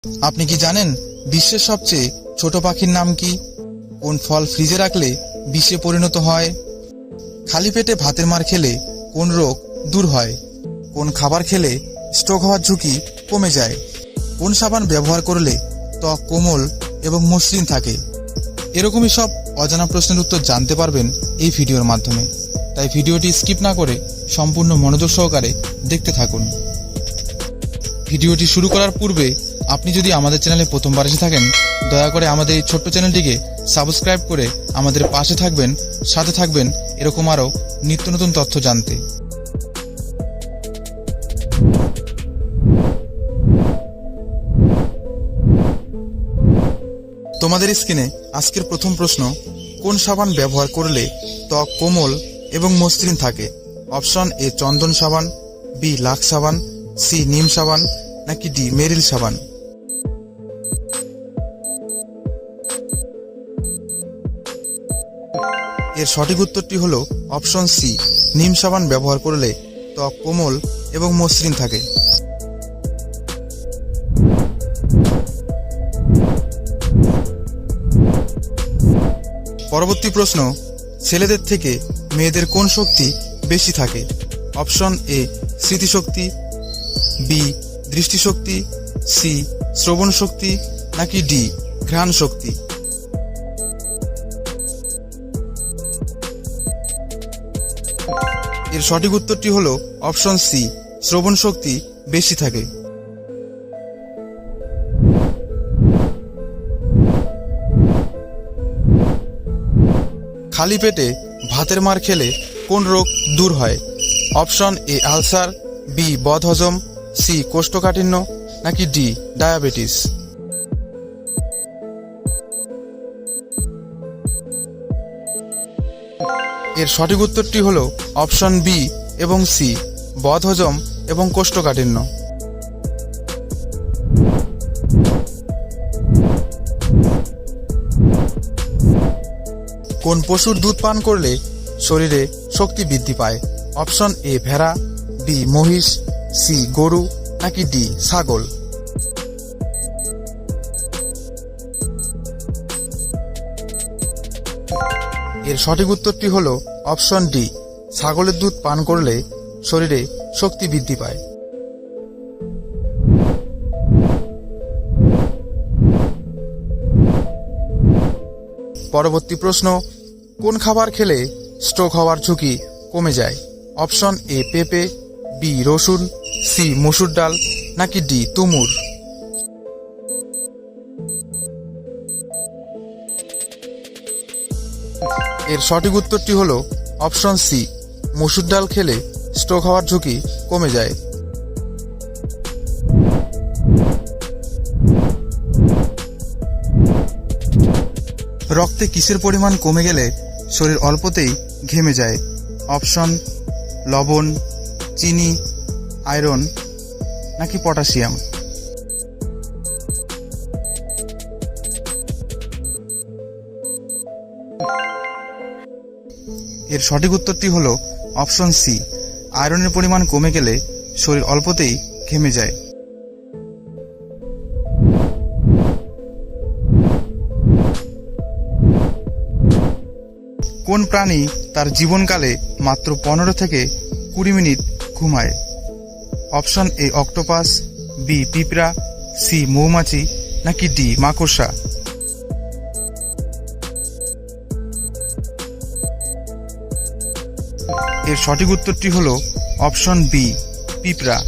আপনি কি জানেন বিশ্বের সবচেয়ে ছোট পাখির নাম কি? কোন ফল ফ্রিজে রাখলে বিষে পরিণত হয়? খালি পেটে ভাতের মার খেলে কোন রোগ দূর হয়? কোন খাবার খেলে স্ট্রোক হওয়ার ঝুঁকি কমে যায়? কোন সাবান ব্যবহার করলে ত্বক কোমল এবং মসৃণ থাকে? এরকমই সব অজানা প্রশ্নের উত্তর জানতে পারবেন এই ভিডিওর মাধ্যমে। তাই ভিডিওটি স্কিপ না করে সম্পূর্ণ মনোযোগ সহকারে দেখতে থাকুন। ভিডিওটি শুরু করার পূর্বে আপনি যদি আমাদের চ্যানেলে প্রথমবার এসে থাকেন, দয়া করে আমাদের এই ছোট্ট চ্যানেলটিকে সাবস্ক্রাইব করে আমাদের পাশে থাকবেন, সাথে থাকবেন এরকম আরও নিত্য নতুন তথ্য জানতে। তোমাদের স্ক্রিনে আজকের প্রথম প্রশ্ন, কোন সাবান ব্যবহার করলে ত্বক কোমল এবং মসৃণ থাকে? অপশন এ চন্দন সাবান, বি লাক্স সাবান, সি নিম সাবান, নাকি ডি মেরিল সাবান? এর সঠিক উত্তরটি হল অপশন সি, নিম সাবান ব্যবহার করলে ত্বক কোমল এবং মসৃণ থাকে। পরবর্তী প্রশ্ন, ছেলেদের থেকে মেয়েদের কোন শক্তি বেশি থাকে? অপশন এ স্মৃতিশক্তি, বি দৃষ্টিশক্তি, সি শ্রবণ শক্তি, নাকি ডি ঘ্রাণ শক্তি? এর সঠিক উত্তরটি হল অপশন সি, শ্রবণ শক্তি বেশি থাকে। খালি পেটে ভাতের মার খেলে কোন রোগ দূর হয়? অপশন এ আলসার, বি বদহজম, সি কোষ্ঠকাঠিন্য, নাকি ডি ডায়াবেটিস? এর সঠিক উত্তরটি হল অপশন বি এবং সি, বদহজম এবং কোষ্ঠকাঠিন্য। কোন পশুর দুধ পান করলে শরীরে শক্তি বৃদ্ধি পায়? অপশন এ ভেড়া, বি মহিষ, সি গরু, নাকি ডি ছাগল? এর সঠিক উত্তরটি হল অপশন ডি, ছাগলের দুধ পান করলে শরীরে শক্তি বৃদ্ধি পায়। পরবর্তী প্রশ্ন, কোন খাবার খেলে স্ট্রোক হওয়ার ঝুঁকি কমে যায়? অপশন এ পেঁপে, বি রসুন, সি মসুর ডাল, নাকি ডি তুমুর? এর সঠিক উত্তরটি হল অপশন সি, মসুর ডাল খেলে স্ট্রোক হওয়ার ঝুঁকি কমে যায়। রক্তে কিসের পরিমাণ কমে গেলে শরীর অল্পতেই ঘেমে যায়? অপশন লবণ, চিনি, আয়রন, নাকি পটাশিয়াম? এর সঠিক উত্তরটি হল অপশন সি, আয়রনের পরিমাণ কমে গেলে শরীর অল্পতেই ঘেমে যায়। কোন প্রাণী তার জীবনকালে মাত্র 15 থেকে 20 মিনিট ঘুমায়? অপশন এ অক্টোপাস, বি পিঁপড়া, সি মৌমাছি, নাকি ডি মাকড়সা? এর সঠিক উত্তরটি হল অপশন বি পিঁপড়া।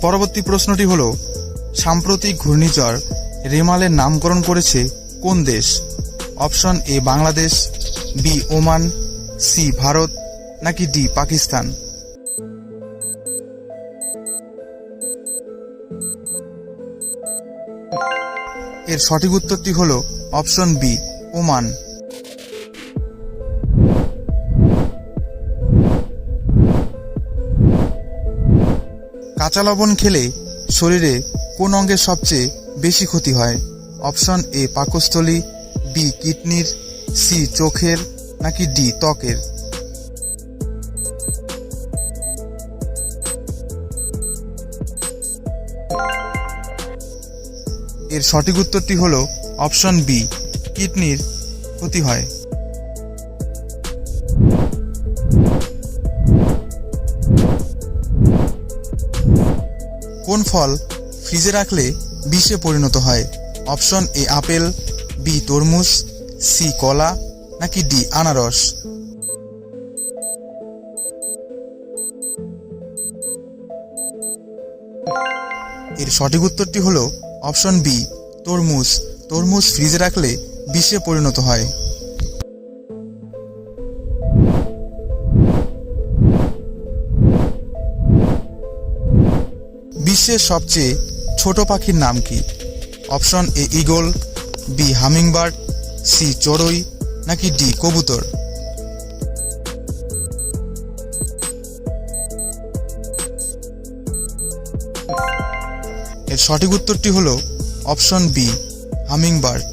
পরবর্তী প্রশ্নটি হল, সাম্প্রতিক ঘূর্ণিঝড় রেমালের নামকরণ করেছে কোন দেশ? Option A Bangladesh, B Oman, C Bharat, নাকি ডি পাকিস্তান? এর সঠিক উত্তরটি হল অপশন বি ওমান। কাঁচা লবণ খেলে শরীরে কোন অঙ্গের সবচেয়ে বেশি ক্ষতি হয়? অপশন এ পাকস্থলী, বি কিডনির, সি চোখের, নাকি ডি ত্বকের? এর সঠিক উত্তরটি হলো অপশন বি, কিডনির ক্ষতি হয়। কোন ফল ফ্রিজে রাখলে বিষে পরিণত হয়? অপশন এ আপেল, বি তরমুজ, সি কলা, নাকি ডি আনারস। এর সঠিক উত্তরটি হলো অপশন বি তরমুজ। তরমুজ ফ্রিজে রাখলে বিষে পরিণত হয়। বিশ্বের সবচেয়ে ছোট পাখির নাম কি? Option A eagle, B hummingbird, C চড়ুই, নাকি ডি কবুতর। এর সঠিক উত্তরটি হলো অপশন বি হামিংবার্ড।